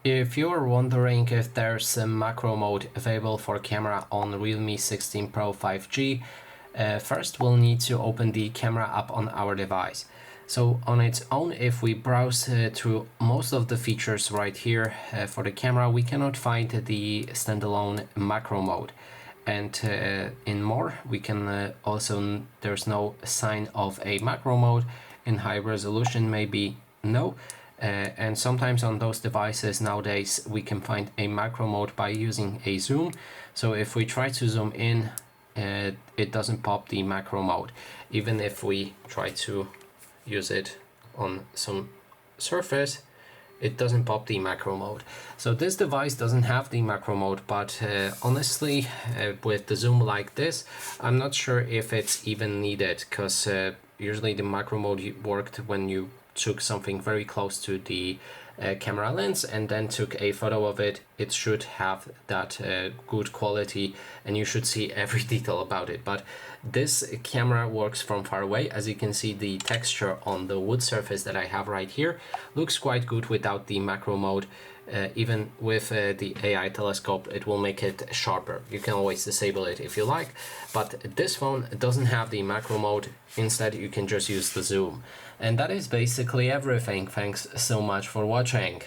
If you're wondering if there's a macro mode available for camera on Realme 16 Pro 5G, first we'll need to open the camera app on our device. So on its own, if we browse through most of the features right here for the camera, we cannot find the standalone macro mode. And in more, we can there's no sign of a macro mode. In high resolution, maybe no. And sometimes on those devices nowadays we can find a macro mode by using a zoom. So if we try to zoom in, it doesn't pop the macro mode, even if we try to use it on some surface, it doesn't pop the macro mode. So this device doesn't have the macro mode, but honestly, with the zoom like this, I'm not sure if it's even needed, because usually the macro mode worked when you took something very close to the camera lens and then took a photo of it. It should have that good quality and you should see every detail about it. But this camera works from far away. As you can see, the texture on the wood surface that I have right here looks quite good without the macro mode. Even with the AI telescope, it will make it sharper. You can always disable it if you like, but this phone doesn't have the macro mode. Instead, you can just use the zoom. And that is basically everything. Thanks so much for watching.